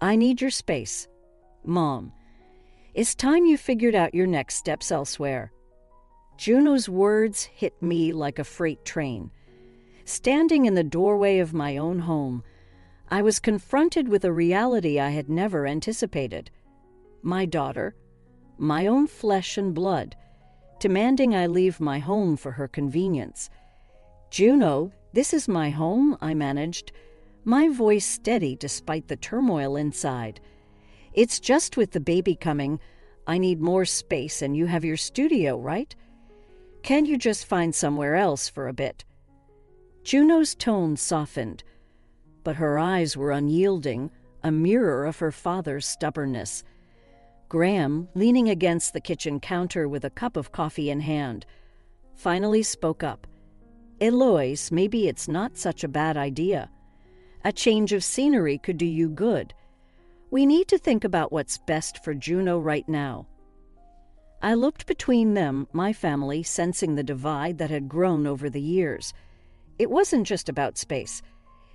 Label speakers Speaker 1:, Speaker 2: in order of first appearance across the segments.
Speaker 1: I need your space. Mom, it's time you figured out your next steps elsewhere. Juno's words hit me like a freight train. Standing in the doorway of my own home, I was confronted with a reality I had never anticipated. My daughter, my own flesh and blood, demanding I leave my home for her convenience. Juno, this is my home, I managed, my voice steady despite the turmoil inside. It's just with the baby coming, I need more space and you have your studio, right? Can you just find somewhere else for a bit? Juno's tone softened, but her eyes were unyielding, a mirror of her father's stubbornness. Graham, leaning against the kitchen counter with a cup of coffee in hand, finally spoke up. Eloise, maybe it's not such a bad idea. A change of scenery could do you good. We need to think about what's best for Juno right now. I looked between them, my family, sensing the divide that had grown over the years. It wasn't just about space.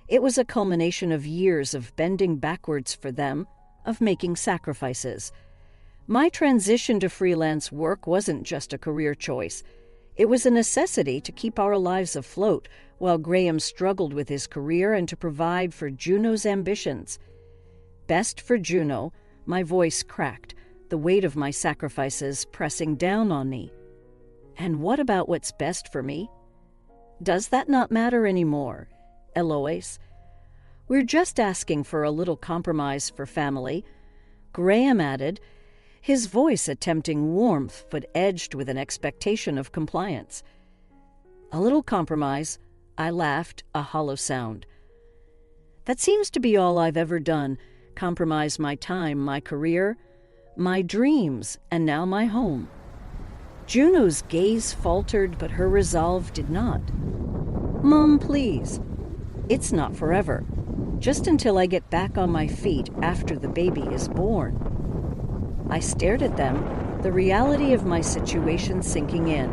Speaker 1: It was a culmination of years of bending backwards for them, of making sacrifices. My transition to freelance work wasn't just a career choice. It was a necessity to keep our lives afloat while Graham struggled with his career and to provide for Juno's ambitions. Best for Juno, my voice cracked, the weight of my sacrifices pressing down on me. And what about what's best for me? Does that not matter anymore, Eloise? We're just asking for a little compromise for family, Graham added, his voice attempting warmth but edged with an expectation of compliance. A little compromise, I laughed, a hollow sound. That seems to be all I've ever done, compromise my time, my career, my dreams, and now my home. Juno's gaze faltered, but her resolve did not. Mom, please. It's not forever. Just until I get back on my feet after the baby is born. I stared at them, the reality of my situation sinking in.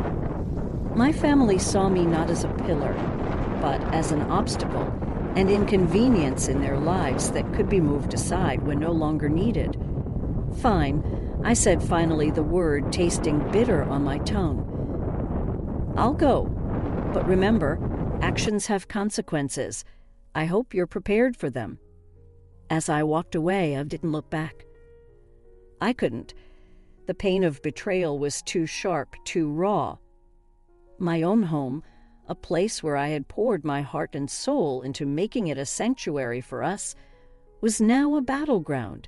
Speaker 1: My family saw me not as a pillar, but as an obstacle, an inconvenience in their lives that could be moved aside when no longer needed. Fine, I said finally, the word tasting bitter on my tongue. I'll go, but remember, actions have consequences. I hope you're prepared for them. As I walked away, I didn't look back. I couldn't. The pain of betrayal was too sharp, too raw. My own home, a place where I had poured my heart and soul into making it a sanctuary for us, was now a battleground.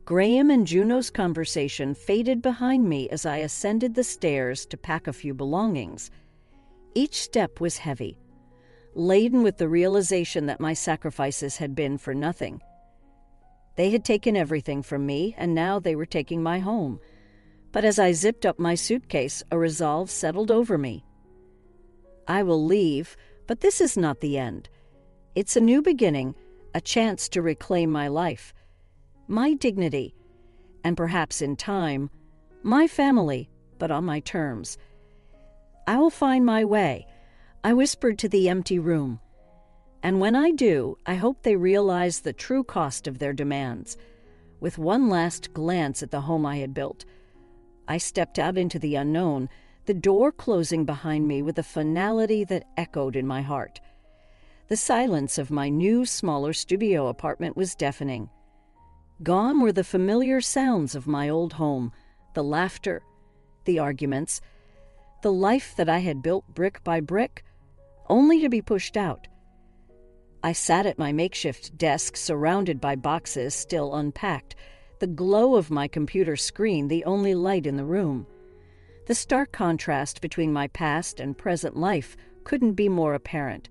Speaker 1: Graham and Juno's conversation faded behind me as I ascended the stairs to pack a few belongings. Each step was heavy, laden with the realization that my sacrifices had been for nothing. They had taken everything from me, and now they were taking my home. But as I zipped up my suitcase, a resolve settled over me. I will leave, but this is not the end. It's a new beginning, a chance to reclaim my life, my dignity, and perhaps in time, my family, but on my terms. I will find my way, I whispered to the empty room. And when I do, I hope they realize the true cost of their demands. With one last glance at the home I had built, I stepped out into the unknown, the door closing behind me with a finality that echoed in my heart. The silence of my new, smaller studio apartment was deafening. Gone were the familiar sounds of my old home, the laughter, the arguments, the life that I had built brick by brick, only to be pushed out. I sat at my makeshift desk, surrounded by boxes still unpacked, the glow of my computer screen the only light in the room. The stark contrast between my past and present life couldn't be more apparent.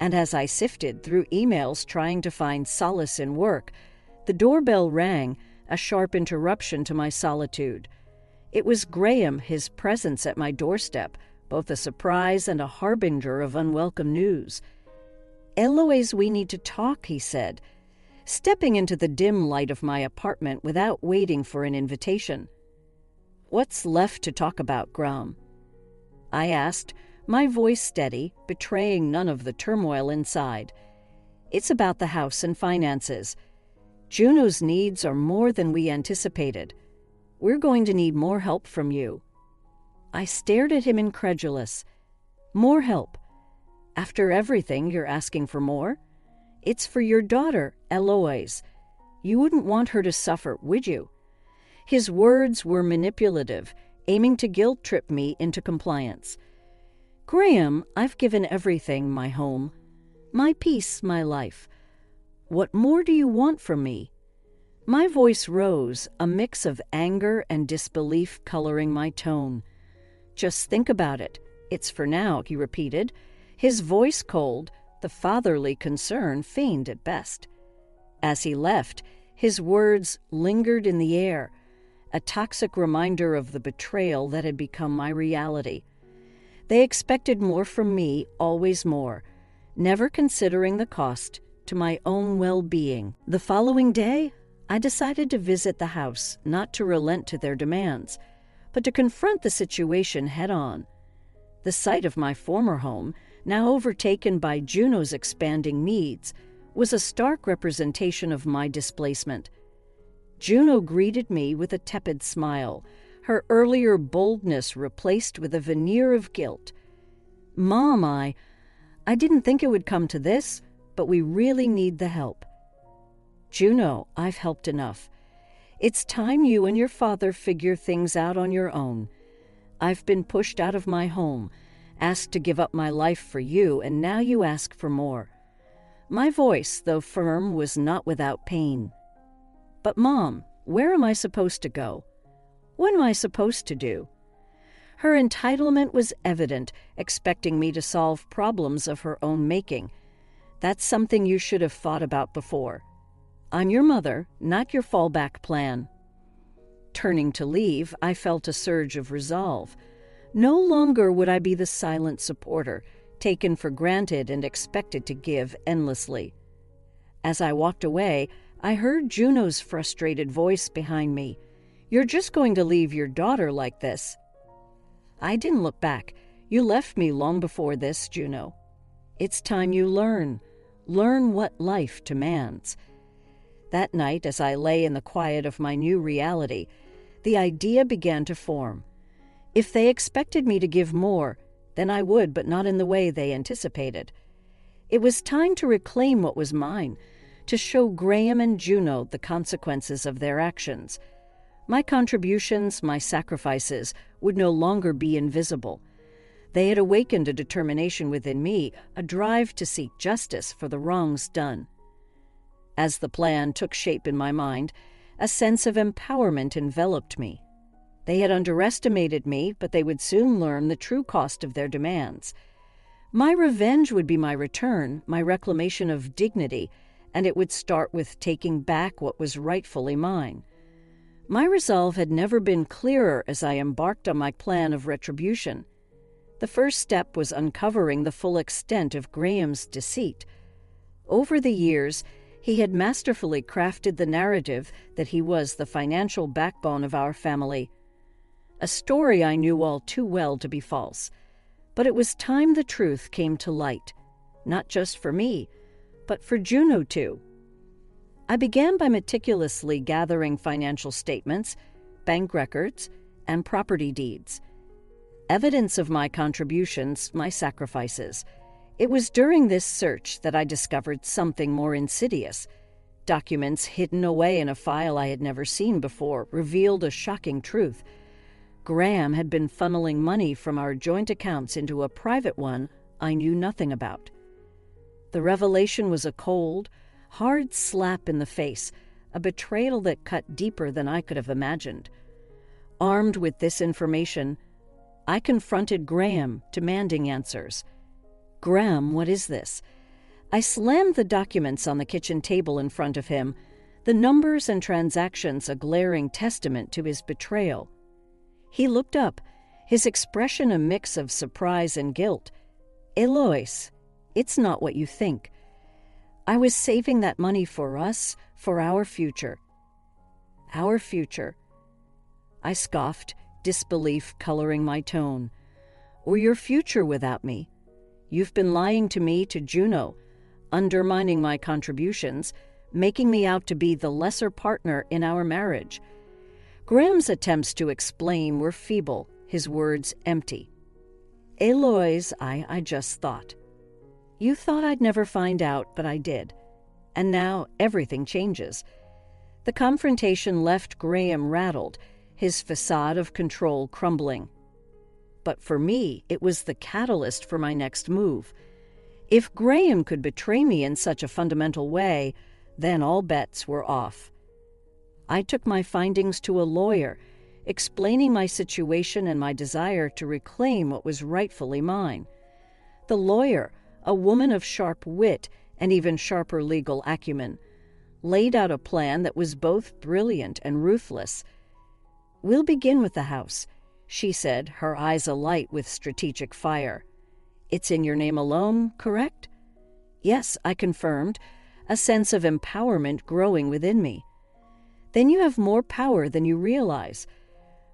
Speaker 1: And as I sifted through emails trying to find solace in work, the doorbell rang, a sharp interruption to my solitude. It was Graham, his presence at my doorstep, both a surprise and a harbinger of unwelcome news. Eloise, we need to talk, he said, stepping into the dim light of my apartment without waiting for an invitation. What's left to talk about, Graham? I asked, my voice steady, betraying none of the turmoil inside. It's about the house and finances. Juno's needs are more than we anticipated. We're going to need more help from you." I stared at him incredulous. "More help? After everything, you're asking for more? It's for your daughter, Eloise. You wouldn't want her to suffer, would you?" His words were manipulative, aiming to guilt-trip me into compliance. "Graham, I've given everything, my home, my peace, my life. What more do you want from me?" My voice rose, a mix of anger and disbelief coloring my tone. "Just think about it. It's for now," he repeated, his voice cold, the fatherly concern feigned at best. As he left, his words lingered in the air, a toxic reminder of the betrayal that had become my reality. They expected more from me, always more, never considering the cost to my own well-being. The following day, I decided to visit the house, not to relent to their demands, but to confront the situation head-on. The sight of my former home, now overtaken by Juno's expanding needs, was a stark representation of my displacement. Juno greeted me with a tepid smile, her earlier boldness replaced with a veneer of guilt. "Mom, I didn't think it would come to this, but we really need the help." "Juno, I've helped enough. It's time you and your father figure things out on your own. I've been pushed out of my home, asked to give up my life for you, and now you ask for more." My voice, though firm, was not without pain. "But Mom, where am I supposed to go? What am I supposed to do?" Her entitlement was evident, expecting me to solve problems of her own making. "That's something you should have thought about before. I'm your mother, not your fallback plan." Turning to leave, I felt a surge of resolve. No longer would I be the silent supporter, taken for granted and expected to give endlessly. As I walked away, I heard Juno's frustrated voice behind me. "You're just going to leave your daughter like this?" I didn't look back. "You left me long before this, Juno. It's time you learn what life demands." That night, as I lay in the quiet of my new reality, the idea began to form. If they expected me to give more, then I would, but not in the way they anticipated. It was time to reclaim what was mine, to show Graham and Juno the consequences of their actions. My contributions, my sacrifices, would no longer be invisible. They had awakened a determination within me, a drive to seek justice for the wrongs done. As the plan took shape in my mind, a sense of empowerment enveloped me. They had underestimated me, but they would soon learn the true cost of their demands. My revenge would be my return, my reclamation of dignity, and it would start with taking back what was rightfully mine. My resolve had never been clearer as I embarked on my plan of retribution. The first step was uncovering the full extent of Graham's deceit. Over the years, he had masterfully crafted the narrative that he was the financial backbone of our family. A story I knew all too well to be false. But it was time the truth came to light, not just for me, but for Juno too. I began by meticulously gathering financial statements, bank records, and property deeds. Evidence of my contributions, my sacrifices. It was during this search that I discovered something more insidious. Documents hidden away in a file I had never seen before revealed a shocking truth. Graham had been funneling money from our joint accounts into a private one I knew nothing about. The revelation was a cold, hard slap in the face, a betrayal that cut deeper than I could have imagined. Armed with this information, I confronted Graham, demanding answers. "Graham, what is this?" I slammed the documents on the kitchen table in front of him, the numbers and transactions a glaring testament to his betrayal. He looked up, his expression a mix of surprise and guilt. "Eloise, it's not what you think. I was saving that money for us, for our future." "Our future?" I scoffed, disbelief coloring my tone. "Or your future without me? You've been lying to me, to Juno, undermining my contributions, making me out to be the lesser partner in our marriage. Graham's attempts to explain were feeble, his words empty. Eloise, I just thought. You thought I'd never find out, but I did. And now everything changes. The confrontation left Graham rattled, his facade of control crumbling. But for me, it was the catalyst for my next move. If Graham could betray me in such a fundamental way, then all bets were off. I took my findings to a lawyer, explaining my situation and my desire to reclaim what was rightfully mine. The lawyer, a woman of sharp wit and even sharper legal acumen, laid out a plan that was both brilliant and ruthless. We'll begin with the house, she said, her eyes alight with strategic fire. It's in your name alone, correct? Yes, I confirmed, a sense of empowerment growing within me. Then you have more power than you realize.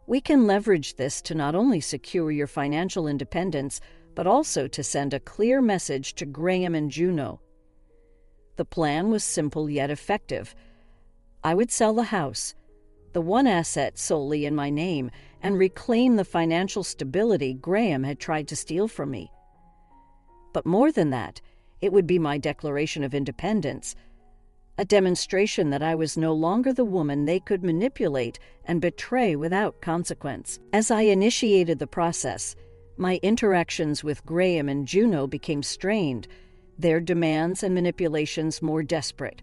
Speaker 1: We can leverage this to not only secure your financial independence, but also to send a clear message to Graham and Juno. The plan was simple yet effective. I would sell the house, the one asset solely in my name, and reclaim the financial stability Graham had tried to steal from me. But more than that, it would be my declaration of independence, a demonstration that I was no longer the woman they could manipulate and betray without consequence. As I initiated the process, my interactions with Graham and Juno became strained, their demands and manipulations more desperate.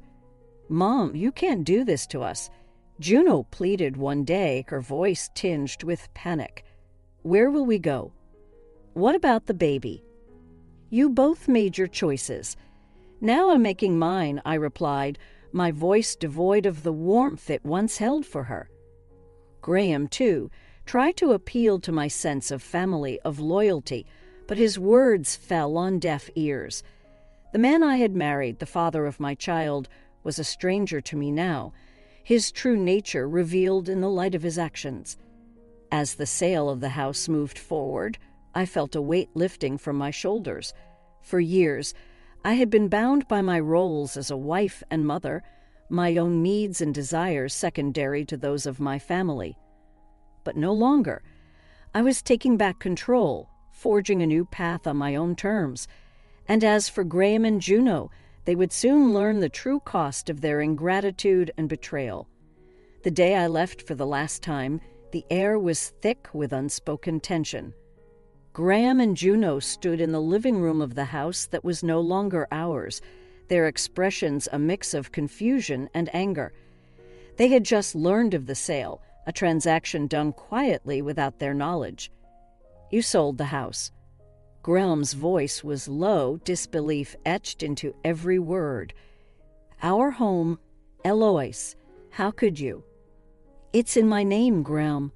Speaker 1: Mom, you can't do this to us. Juno pleaded one day, her voice tinged with panic. Where will we go? What about the baby? You both made your choices. Now I'm making mine, I replied, my voice devoid of the warmth it once held for her. Graham, too, tried to appeal to my sense of family, of loyalty, but his words fell on deaf ears. The man I had married, the father of my child, was a stranger to me now, his true nature revealed in the light of his actions. As the sale of the house moved forward, I felt a weight lifting from my shoulders. For years, I had been bound by my roles as a wife and mother, my own needs and desires secondary to those of my family. But no longer. I was taking back control, forging a new path on my own terms. And as for Graham and Juno, they would soon learn the true cost of their ingratitude and betrayal. The day I left for the last time, the air was thick with unspoken tension. Graham and Juno stood in the living room of the house that was no longer ours, their expressions a mix of confusion and anger. They had just learned of the sale, a transaction done quietly without their knowledge. You sold the house. Graham's voice was low, disbelief etched into every word. Our home, Eloise, how could you? It's in my name, Graham.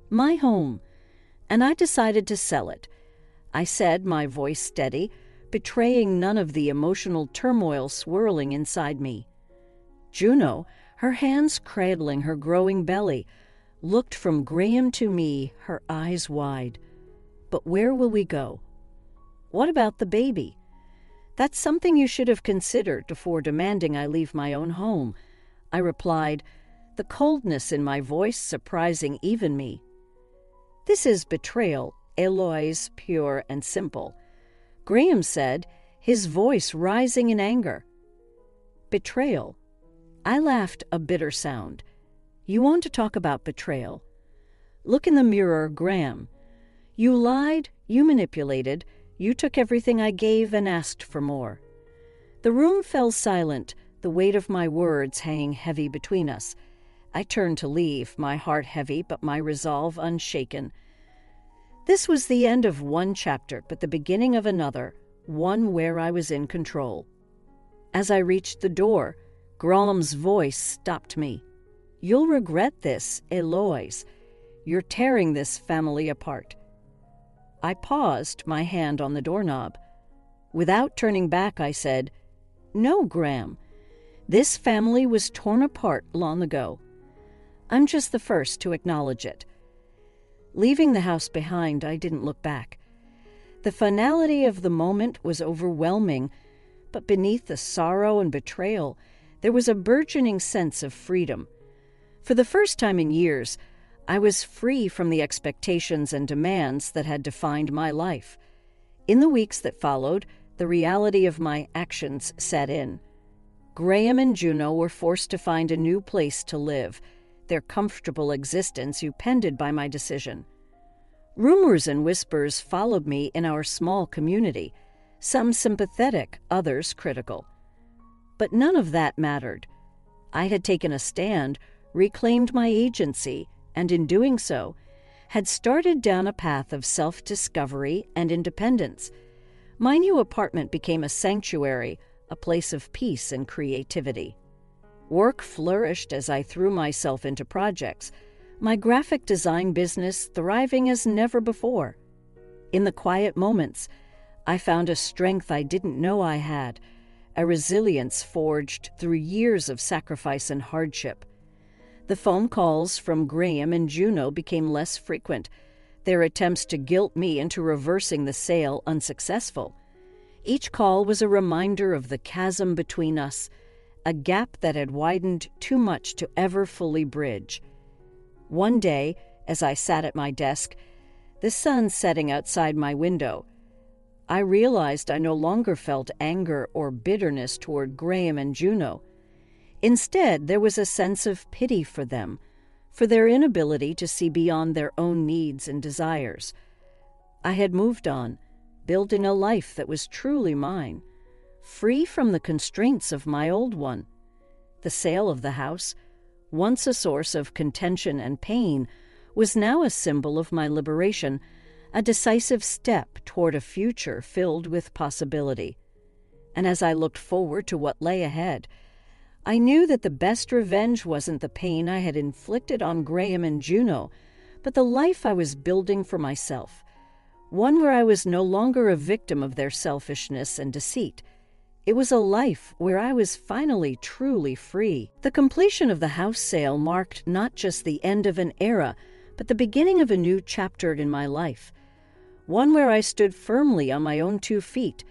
Speaker 1: My home. And I decided to sell it. I said, my voice steady, betraying none of the emotional turmoil swirling inside me. Juno, her hands cradling her growing belly, looked from Graham to me, her eyes wide. But where will we go? What about the baby? That's something you should have considered before demanding I leave my own home, I replied, the coldness in my voice surprising even me. This is betrayal, Eloise, pure and simple. Graham said, his voice rising in anger. Betrayal. I laughed a bitter sound. You want to talk about betrayal? Look in the mirror, Graham. You lied, you manipulated, you took everything I gave and asked for more. The room fell silent, the weight of my words hanging heavy between us. I turned to leave, my heart heavy but my resolve unshaken. This was the end of one chapter, but the beginning of another, one where I was in control. As I reached the door, Graham's voice stopped me. You'll regret this, Eloise. You're tearing this family apart. I paused, my hand on the doorknob. Without turning back, I said, No, Graham. This family was torn apart long ago. I'm just the first to acknowledge it. Leaving the house behind, I didn't look back. The finality of the moment was overwhelming, but beneath the sorrow and betrayal, There was a burgeoning sense of freedom. For the first time in years, I was free from the expectations and demands that had defined my life. In the weeks that followed, the reality of my actions set in. Graham and Juno were forced to find a new place to live, their comfortable existence upended by my decision. Rumors and whispers followed me in our small community, some sympathetic, others critical. But none of that mattered. I had taken a stand, reclaimed my agency, and in doing so, had started down a path of self-discovery and independence. My new apartment became a sanctuary, a place of peace and creativity. Work flourished as I threw myself into projects, my graphic design business thriving as never before. In the quiet moments, I found a strength I didn't know I had, a resilience forged through years of sacrifice and hardship. The phone calls from Graham and Juno became less frequent, their attempts to guilt me into reversing the sale unsuccessful. Each call was a reminder of the chasm between us, a gap that had widened too much to ever fully bridge. One day, as I sat at my desk, the sun setting outside my window, I realized I no longer felt anger or bitterness toward Graham and Juno. Instead, there was a sense of pity for them, for their inability to see beyond their own needs and desires. I had moved on, building a life that was truly mine, free from the constraints of my old one. The sale of the house, once a source of contention and pain, was now a symbol of my liberation, a decisive step toward a future filled with possibility. And as I looked forward to what lay ahead, I knew that the best revenge wasn't the pain I had inflicted on Graham and Juno, but the life I was building for myself, one where I was no longer a victim of their selfishness and deceit. It was a life where I was finally truly free. The completion of the house sale marked not just the end of an era, but the beginning of a new chapter in my life, one where I stood firmly on my own 2 feet,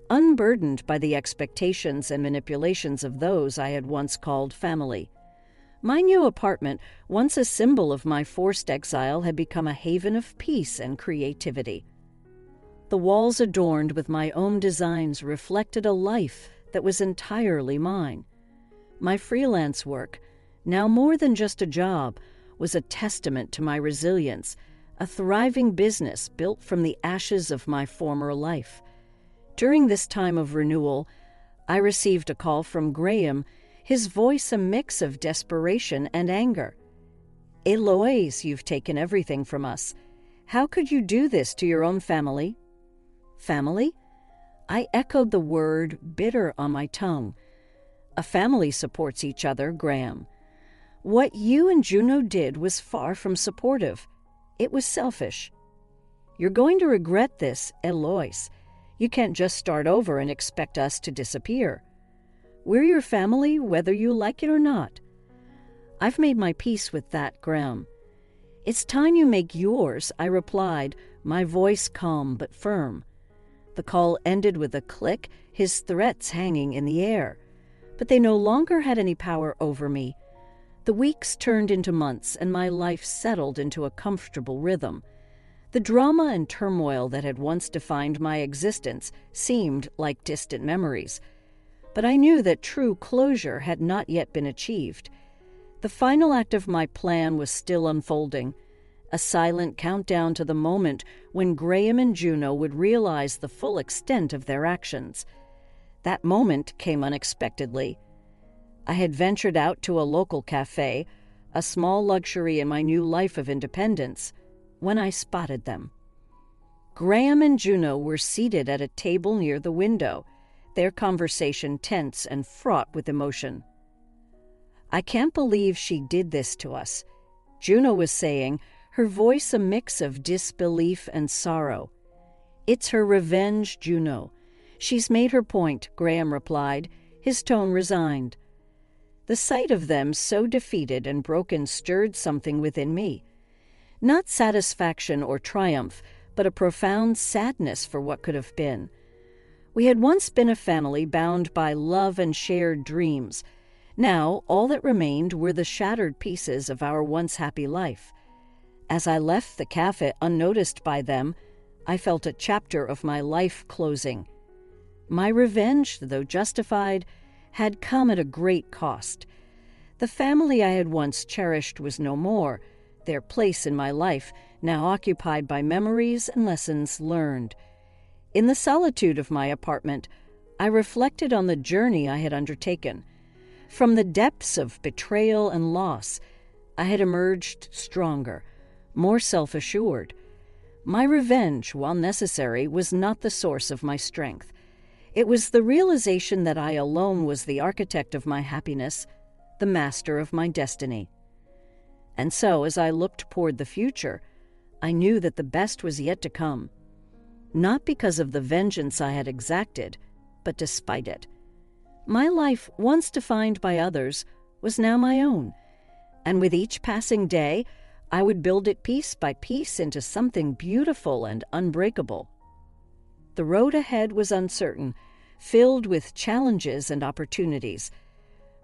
Speaker 1: unburdened by the expectations and manipulations of those I had once called family. My new apartment, once a symbol of my forced exile, had become a haven of peace and creativity. The walls adorned with my own designs reflected a life that was entirely mine. My freelance work, now more than just a job, was a testament to my resilience, a thriving business built from the ashes of my former life. During this time of renewal, I received a call from Graham, his voice a mix of desperation and anger. "Eloise, you've taken everything from us. How could you do this to your own family?" Family? I echoed the word, bitter on my tongue. A family supports each other, Graham. What you and Juno did was far from supportive. It was selfish. You're going to regret this, Eloise. You can't just start over and expect us to disappear. We're your family, whether you like it or not. I've made my peace with that, Graham. It's time you make yours, I replied, my voice calm but firm. The call ended with a click, his threats hanging in the air. But they no longer had any power over me. The weeks turned into months, and my life settled into a comfortable rhythm. The drama and turmoil that had once defined my existence seemed like distant memories. But I knew that true closure had not yet been achieved. The final act of my plan was still unfolding, a silent countdown to the moment when Graham and Juno would realize the full extent of their actions. That moment came unexpectedly. I had ventured out to a local cafe, a small luxury in my new life of independence, when I spotted them. Graham and Juno were seated at a table near the window, their conversation tense and fraught with emotion. "I can't believe she did this to us," Juno was saying, her voice a mix of disbelief and sorrow. "It's her revenge, Juno. She's made her point," Graham replied, his tone resigned. The sight of them so defeated and broken stirred something within me. Not satisfaction or triumph, but a profound sadness for what could have been. We had once been a family bound by love and shared dreams, Now, all that remained were the shattered pieces of our once happy life. As I left the cafe unnoticed by them, I felt a chapter of my life closing. My revenge, though justified, had come at a great cost. The family I had once cherished was no more, their place in my life now occupied by memories and lessons learned. In the solitude of my apartment, I reflected on the journey I had undertaken. From the depths of betrayal and loss, I had emerged stronger, more self-assured. My revenge, while necessary, was not the source of my strength. It was the realization that I alone was the architect of my happiness, the master of my destiny. And so, as I looked toward the future, I knew that the best was yet to come, not because of the vengeance I had exacted, but despite it. My life, once defined by others, was now my own, and with each passing day, I would build it piece by piece into something beautiful and unbreakable. The road ahead was uncertain, filled with challenges and opportunities,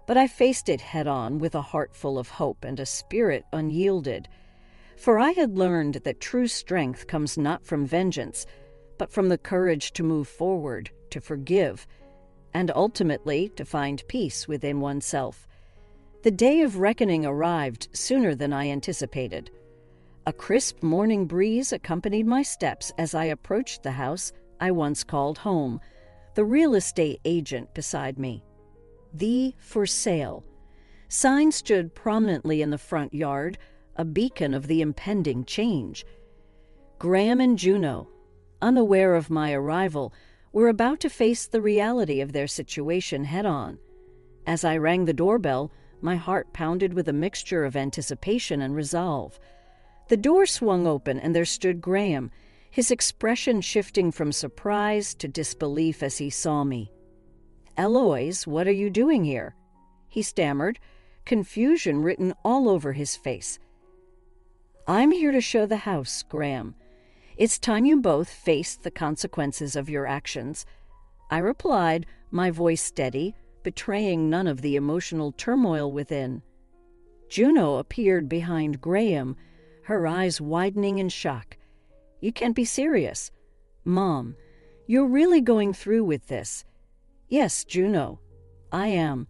Speaker 1: but I faced it head-on with a heart full of hope and a spirit unyielded, for I had learned that true strength comes not from vengeance, but from the courage to move forward, to forgive, and ultimately to find peace within oneself. The day of reckoning arrived sooner than I anticipated. A crisp morning breeze accompanied my steps as I approached the house I once called home, the real estate agent beside me. The For Sale sign stood prominently in the front yard, a beacon of the impending change. Graham and Juno, unaware of my arrival, were about to face the reality of their situation head-on. As I rang the doorbell, my heart pounded with a mixture of anticipation and resolve. The door swung open, and there stood Graham, his expression shifting from surprise to disbelief as he saw me. "Eloise, what are you doing here?" he stammered, confusion written all over his face. "I'm here to show the house, Graham. It's time you both faced the consequences of your actions," I replied, my voice steady, betraying none of the emotional turmoil within. Juno appeared behind Graham, her eyes widening in shock. "You can't be serious. Mom, you're really going through with this?" "Yes, Juno, I am.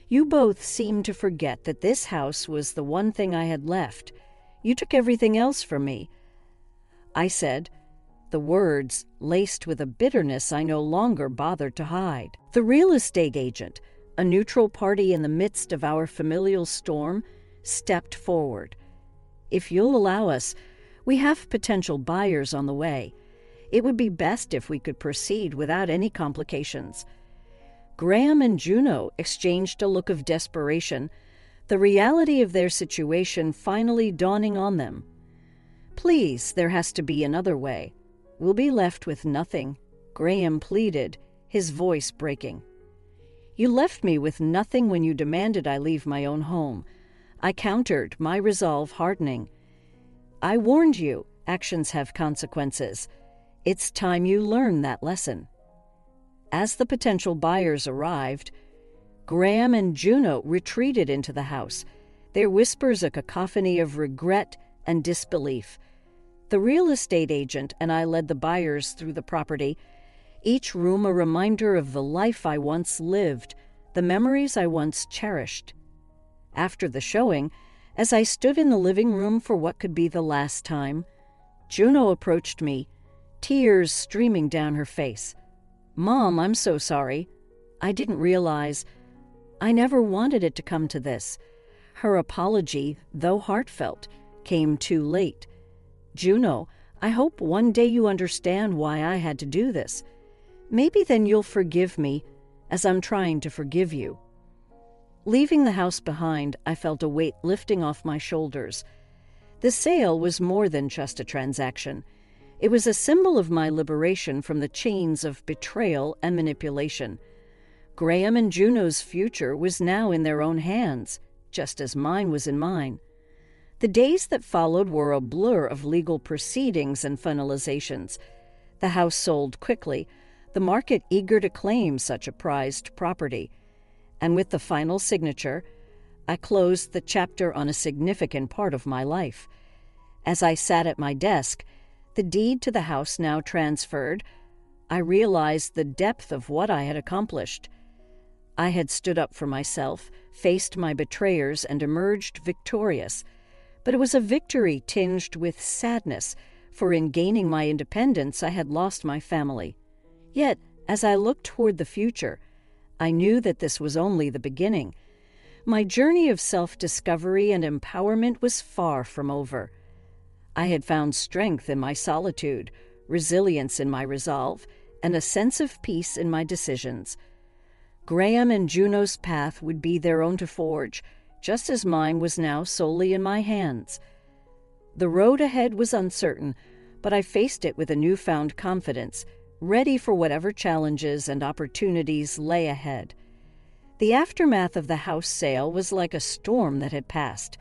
Speaker 1: You both seem to forget that this house was the one thing I had left. You took everything else from me," I said, the words laced with a bitterness I no longer bothered to hide. The real estate agent, a neutral party in the midst of our familial storm, stepped forward. "If you'll allow us, we have potential buyers on the way. It would be best if we could proceed without any complications." Graham and Juno exchanged a look of desperation, the reality of their situation finally dawning on them. "Please, there has to be another way. We'll be left with nothing," Graham pleaded, his voice breaking. "You left me with nothing when you demanded I leave my own home," I countered, my resolve hardening. "I warned you, actions have consequences. It's time you learn that lesson." As the potential buyers arrived, Graham and Juno retreated into the house, their whispers a cacophony of regret and disbelief. The real estate agent and I led the buyers through the property, each room a reminder of the life I once lived, the memories I once cherished. After the showing, as I stood in the living room for what could be the last time, Juno approached me, tears streaming down her face. "Mom, I'm so sorry. I didn't realize. I never wanted it to come to this." Her apology, though heartfelt, came too late. "Juno, I hope one day you understand why I had to do this. Maybe then you'll forgive me, as I'm trying to forgive you." Leaving the house behind, I felt a weight lifting off my shoulders. The sale was more than just a transaction. It was a symbol of my liberation from the chains of betrayal and manipulation. Graham and Juno's future was now in their own hands, just as mine was in mine. The days that followed were a blur of legal proceedings and finalizations. The house sold quickly, the market eager to claim such a prized property. And with the final signature, I closed the chapter on a significant part of my life. As I sat at my desk, the deed to the house now transferred, I realized the depth of what I had accomplished. I had stood up for myself, faced my betrayers, and emerged victorious. But it was a victory tinged with sadness, for in gaining my independence, I had lost my family. Yet, as I looked toward the future, I knew that this was only the beginning. My journey of self-discovery and empowerment was far from over. I had found strength in my solitude, resilience in my resolve, and a sense of peace in my decisions. Graham and Juno's path would be their own to forge, just as mine was now solely in my hands. The road ahead was uncertain, but I faced it with a newfound confidence, ready for whatever challenges and opportunities lay ahead. The aftermath of the house sale was like a storm that had passed,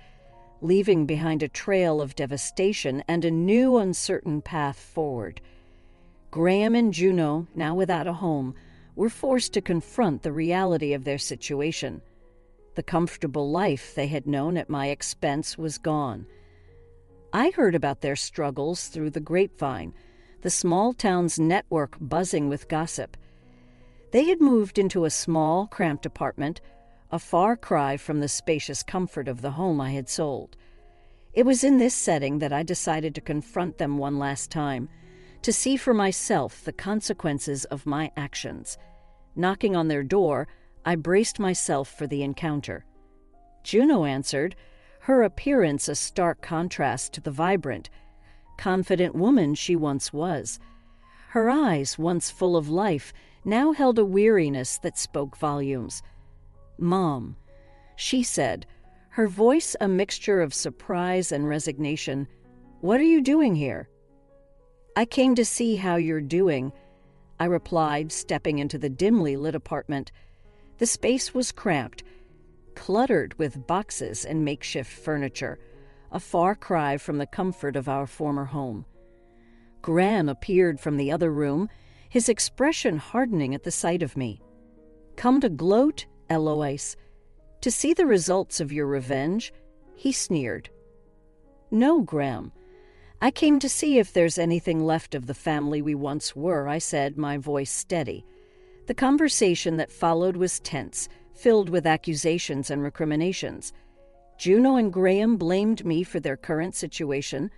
Speaker 1: leaving behind a trail of devastation and a new uncertain path forward. Graham and Juno, now without a home, were forced to confront the reality of their situation. The comfortable life they had known at my expense was gone. I heard about their struggles through the grapevine, the small town's network buzzing with gossip. They had moved into a small, cramped apartment, a far cry from the spacious comfort of the home I had sold. It was in this setting that I decided to confront them one last time, to see for myself the consequences of my actions. Knocking on their door, I braced myself for the encounter. Juno answered, her appearance a stark contrast to the vibrant, confident woman she once was. Her eyes, once full of life, now held a weariness that spoke volumes. "Mom," she said, her voice a mixture of surprise and resignation, "what are you doing here?" "I came to see how you're doing," I replied, stepping into the dimly lit apartment. The space was cramped, cluttered with boxes and makeshift furniture, a far cry from the comfort of our former home. Graham appeared from the other room, his expression hardening at the sight of me. "Come to gloat, Eloise? To see the results of your revenge?" he sneered. "No, Graham. I came to see if there's anything left of the family we once were," I said, my voice steady. The conversation that followed was tense, filled with accusations and recriminations. Juno and Graham blamed me for their current situation,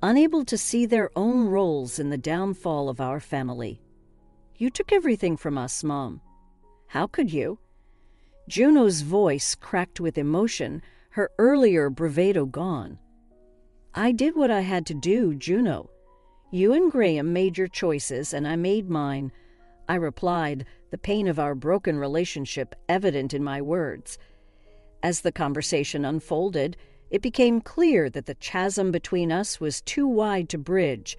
Speaker 1: unable to see their own roles in the downfall of our family. "You took everything from us, Mom." "How could you?" Juno's voice cracked with emotion, her earlier bravado gone. "I did what I had to do, Juno. You and Graham made your choices, and I made mine," I replied, the pain of our broken relationship evident in my words. As the conversation unfolded, it became clear that the chasm between us was too wide to bridge.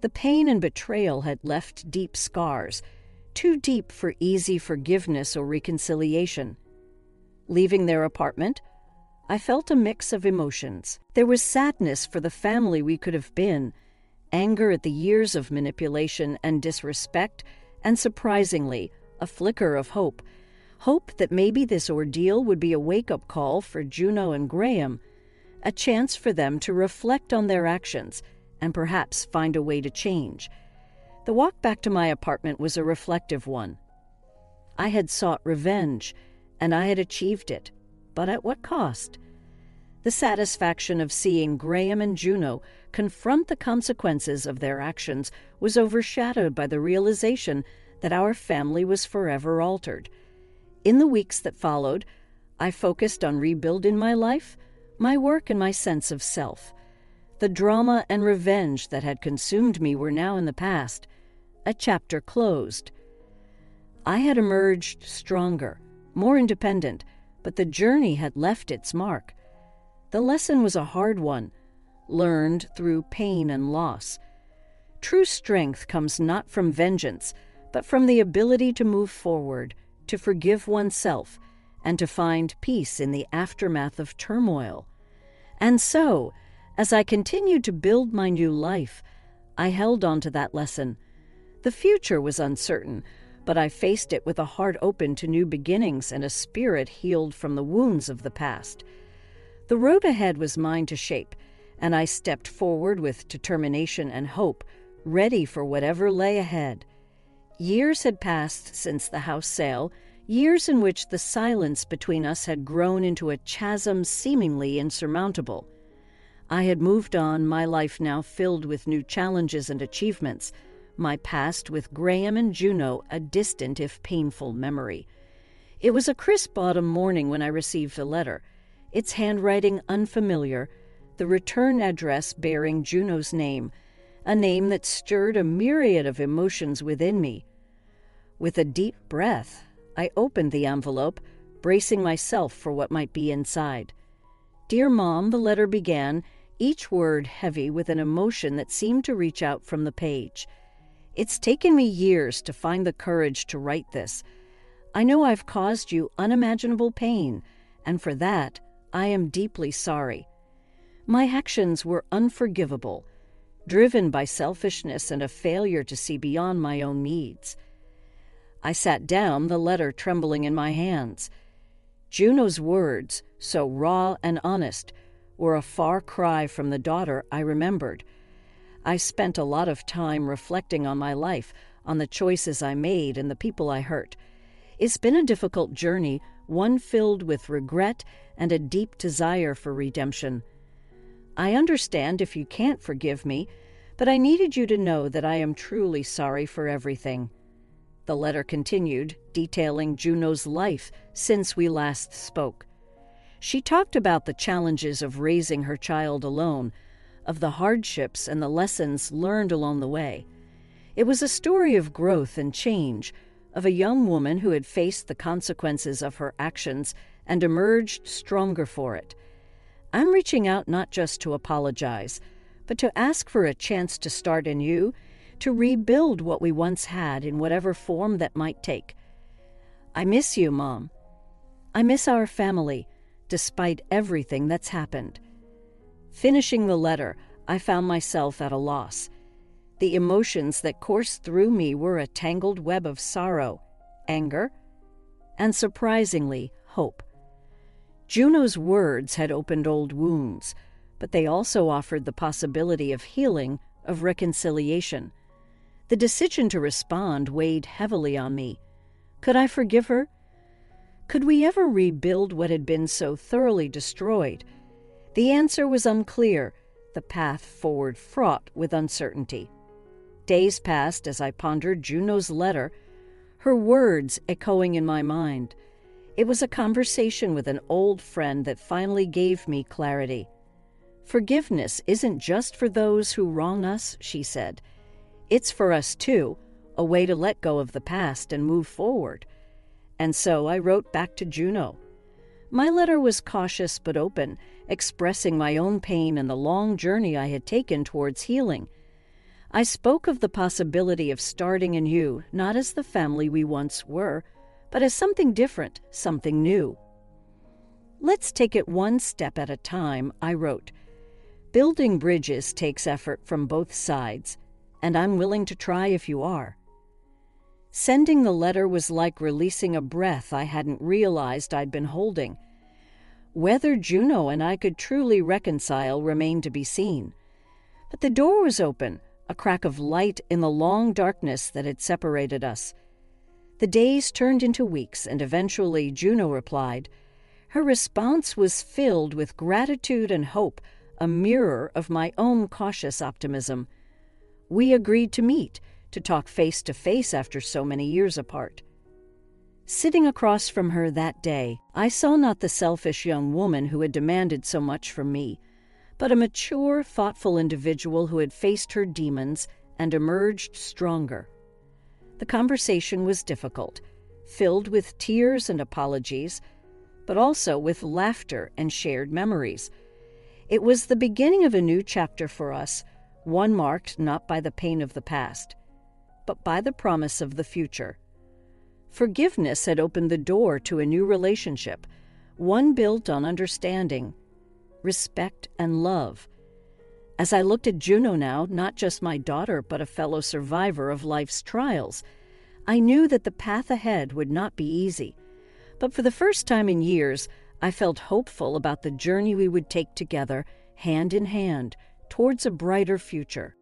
Speaker 1: The pain and betrayal had left deep scars, too deep for easy forgiveness or reconciliation. Leaving their apartment, I felt a mix of emotions. There was sadness for the family we could have been, anger at the years of manipulation and disrespect, and surprisingly, a flicker of hope. Hope that maybe this ordeal would be a wake-up call for Juno and Graham, a chance for them to reflect on their actions and perhaps find a way to change. The walk back to my apartment was a reflective one. I had sought revenge, and I had achieved it. But at what cost? The satisfaction of seeing Graham and Juno confront the consequences of their actions was overshadowed by the realization that our family was forever altered. In the weeks that followed, I focused on rebuilding my life, my work, and my sense of self. The drama and revenge that had consumed me were now in the past, a chapter closed. I had emerged stronger, more independent, but the journey had left its mark. The lesson was a hard one, learned through pain and loss. True strength comes not from vengeance, but from the ability to move forward, to forgive oneself, and to find peace in the aftermath of turmoil. And so, as I continued to build my new life, I held on to that lesson. The future was uncertain, but I faced it with a heart open to new beginnings and a spirit healed from the wounds of the past. The road ahead was mine to shape, and I stepped forward with determination and hope, ready for whatever lay ahead. Years had passed since the house sale, years in which the silence between us had grown into a chasm seemingly insurmountable. I had moved on, my life now filled with new challenges and achievements, my past with Graham and Juno a distant if painful memory. It was a crisp autumn morning when I received a letter, its handwriting unfamiliar, the return address bearing Juno's name, a name that stirred a myriad of emotions within me. With a deep breath, I opened the envelope, bracing myself for what might be inside. "Dear Mom," the letter began, each word heavy with an emotion that seemed to reach out from the page. "It's taken me years to find the courage to write this. I know I've caused you unimaginable pain, and for that, I am deeply sorry. My actions were unforgivable, driven by selfishness and a failure to see beyond my own needs." I sat down, the letter trembling in my hands. Juno's words, so raw and honest, were a far cry from the daughter I remembered. I spent a lot of time reflecting on my life, on the choices I made and the people I hurt. It's been a difficult journey, one filled with regret and a deep desire for redemption. I understand if you can't forgive me, but I needed you to know that I am truly sorry for everything. The letter continued, detailing Juno's life since we last spoke. She talked about the challenges of raising her child alone, of the hardships and the lessons learned along the way. It was a story of growth and change, of a young woman who had faced the consequences of her actions and emerged stronger for it. I'm reaching out not just to apologize, but to ask for a chance to start anew, to rebuild what we once had in whatever form that might take. I miss you, Mom. I miss our family, despite everything that's happened. Finishing the letter, I found myself at a loss. The emotions that coursed through me were a tangled web of sorrow, anger, and surprisingly, hope. Juno's words had opened old wounds, but they also offered the possibility of healing, of reconciliation. The decision to respond weighed heavily on me. Could I forgive her? Could we ever rebuild what had been so thoroughly destroyed? The answer was unclear, the path forward fraught with uncertainty. Days passed as I pondered Juno's letter, her words echoing in my mind. It was a conversation with an old friend that finally gave me clarity. "Forgiveness isn't just for those who wrong us," she said. "It's for us too, a way to let go of the past and move forward." And so I wrote back to Juno. My letter was cautious but open, expressing my own pain and the long journey I had taken towards healing. I spoke of the possibility of starting anew, not as the family we once were, but as something different, something new. "Let's take it one step at a time," I wrote. "Building bridges takes effort from both sides, and I'm willing to try if you are." Sending the letter was like releasing a breath I hadn't realized I'd been holding. Whether Juno and I could truly reconcile remained to be seen. But the door was open, a crack of light in the long darkness that had separated us. The days turned into weeks, and eventually Juno replied. Her response was filled with gratitude and hope, a mirror of my own cautious optimism. We agreed to meet, to talk face to face after so many years apart. Sitting across from her that day, I saw not the selfish young woman who had demanded so much from me, but a mature, thoughtful individual who had faced her demons and emerged stronger. The conversation was difficult, filled with tears and apologies, but also with laughter and shared memories. It was the beginning of a new chapter for us, one marked not by the pain of the past, but by the promise of the future. Forgiveness had opened the door to a new relationship, one built on understanding, respect, and love. As I looked at Juno now, not just my daughter, but a fellow survivor of life's trials, I knew that the path ahead would not be easy, but for the first time in years, I felt hopeful about the journey we would take together, hand in hand, towards a brighter future.